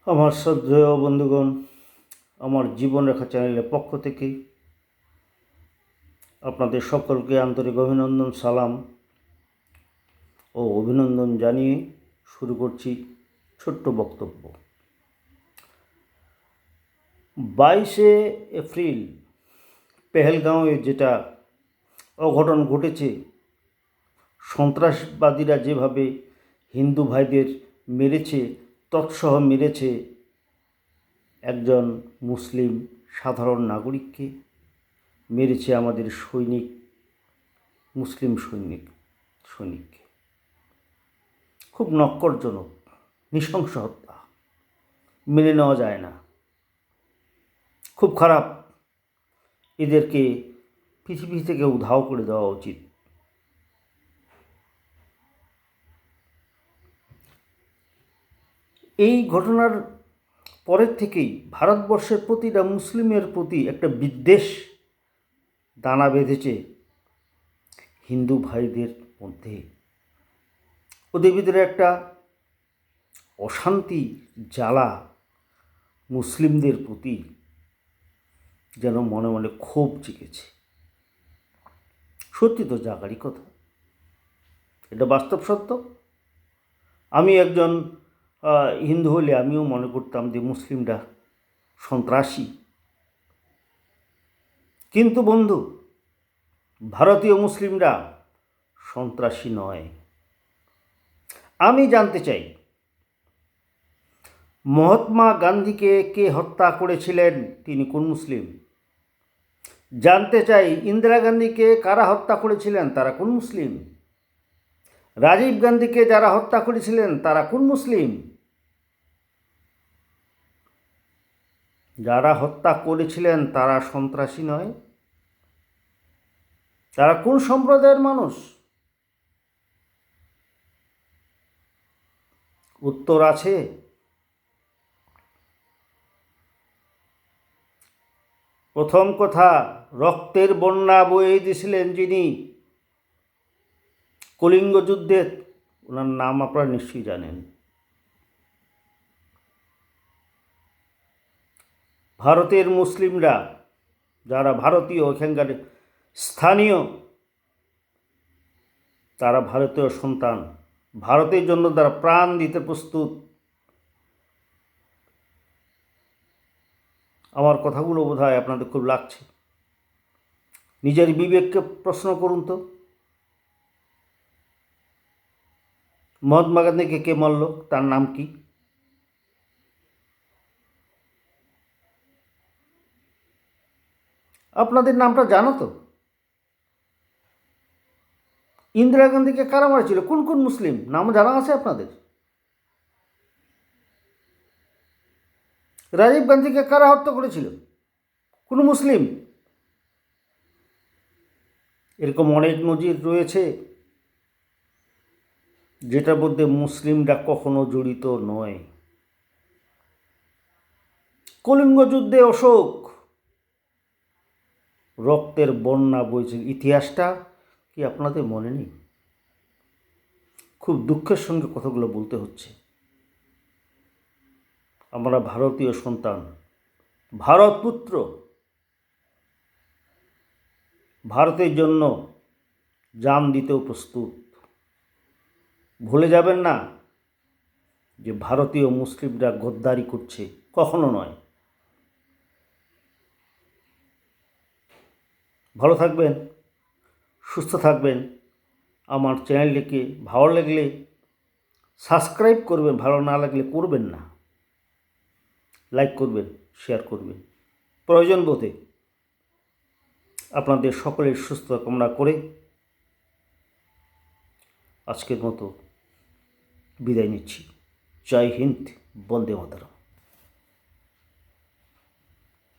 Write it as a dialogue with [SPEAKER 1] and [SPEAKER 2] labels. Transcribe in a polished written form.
[SPEAKER 1] আমার শ্রদ্ধেয় বন্ধুগণ, আমার জীবনরেখা চ্যানেলের পক্ষ থেকে আপনাদের সকলকে আন্তরিক অভিনন্দন, সালাম ও অভিনন্দন জানিয়ে শুরু করছি ছোট্ট বক্তব্য। 22শে এপ্রিল পেহেলগাঁওয়ে যেটা অঘটন ঘটেছে, সন্ত্রাসবাদীরা যেভাবে হিন্দু ভাইদের মেরেছে, তৎসহ মেরেছে একজন মুসলিম সাধারণ নাগরিককে, মেরেছে আমাদের মুসলিম সৈনিককে। খুব নক্করজনক, নৃশংস হত্যা, মেনে নেওয়া যায় না, খুব খারাপ। এদেরকে পৃথিবী থেকে উধাও করে দেওয়া উচিত। এই ঘটনার পরের থেকেই ভারতবর্ষের প্রতিটা মুসলিমের প্রতি একটা বিদ্বেষ দানা বেঁধেছে হিন্দু ভাইদের মধ্যে। ওদের ভিতরে একটা অশান্তি জ্বালা মুসলিমদের প্রতি যেন মনে মনে ক্ষোভ জেগেছে। সত্যি তো জাগারই কথা, এটা বাস্তব সত্য। আমি একজন হিন্দু হলে আমিও মনে করতাম যে মুসলিমরা সন্ত্রাসী। কিন্তু বন্ধু, ভারতীয় মুসলিমরা সন্ত্রাসী নয়। আমি জানতে চাই, মহাত্মা গান্ধীকে কে হত্যা করেছিলেন, তিনি কোন মুসলিম? জানতে চাই, ইন্দিরা গান্ধীকে কারা হত্যা করেছিলেন, তারা কোন মুসলিম? রাজীব গান্ধীকে যারা হত্যা করেছিলেন তারা কোন মুসলিম? যারা হত্যা করেছিলেন তারা সন্ত্রাসী নয়? তারা কোন সম্প্রদায়ের মানুষ? উত্তর আছে। প্রথম কথা, রক্তের বন্যা বয়ে দিয়েছিলেন যিনি কলিঙ্গ যুদ্ধে, ওনার নাম আপনারা নিশ্চয়ই জানেন। ভারতের মুসলিমরা যারা ভারতীয়, এখানকার স্থানীয়, তারা ভারতীয় সন্তান, ভারতের জন্য তারা প্রাণ দিতে প্রস্তুত। আমার কথাগুলো বোধহয় আপনাদের খুব লাগছে। নিজের বিবেককে প্রশ্ন করুন তো, মহাত্মা গান্ধীকে কে মারল, তার নাম কি? আপনাদের নামটা জানো তো? ইন্দিরা গান্ধীকে কারা মারছিল, কোন কোন মুসলিম, নাম জানা আছে আপনাদের? রাজীব গান্ধীকে কারা হত্যা করেছিল, কোন মুসলিম? এরকম অনেক নজির রয়েছে যেটার মধ্যে মুসলিমরা কখনো জড়িত নয়। কলিঙ্গ যুদ্ধে অশোক রক্তের বন্যা বইছিল, ইতিহাসটা কি আপনাদের মনে নেই? খুব দুঃখের সঙ্গে কথাগুলো বলতে হচ্ছে। আমরা ভারতীয় সন্তান, ভারতপুত্র, ভারতের জন্য জান দিতেও প্রস্তুত। ভুলে যাবেন না যে ভারতীয় মুসলিমরা গদ্দারি করছে, কখনো নয়। ভালো থাকবেন, সুস্থ থাকবেন। আমার চ্যানেলটিকে ভালো লাগলে সাবস্ক্রাইব করবেন, ভালো না লাগলে করবেন না। লাইক করবেন, শেয়ার করবেন, প্রয়োজন বোধে। আপনাদের সকলের সুস্থতা কামনা করে আজকের মতো বিদায় নিচ্ছি। জয় হিন্দ, বন্দে মাতরম।